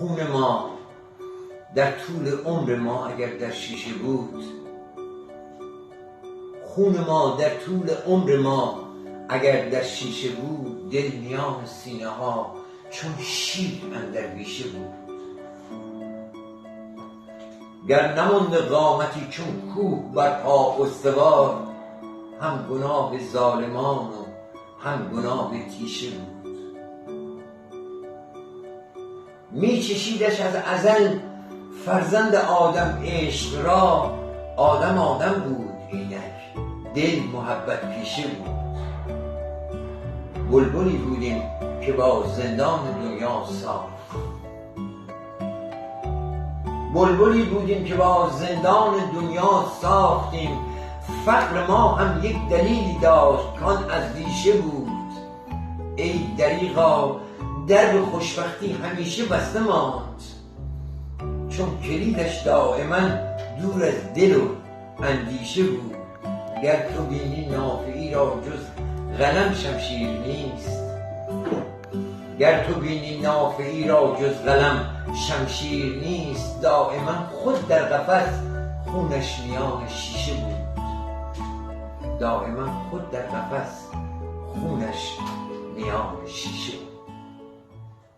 خون ما در طول عمر ما اگر در شیشه بود، خون ما در طول عمر ما اگر در شیشه بود، دل میان سینه ها چون شیر اندر بیشه بود. گر نمانده قامتی چون کوه بر پا استوار، هم گناه ظالمان و هم گناه تیشه بود. می چشیدش از ازل فرزند آدم عشق را، آدم آدم بود اینک دل محبت پیشه بود. بلبلی بودیم که با زندان دنیا ساخت، بلبلی بودیم که با زندان دنیا ساختیم. فقر ما هم یک دلیلی داشت کان از ریشه بود. ای دریغا درب خوشبختی همیشه بسته ماند، چون کلیدش دائما دور از دل و اندیشه بود. گر تو بینی نافعی را جز قلم شمشیر نیست، گر تو بینی نافعی را جز قلم شمشیر نیست. دائما خود در قفس خونش میان شیشه بود، دائما خود در قفس خونش میان شیشه بود.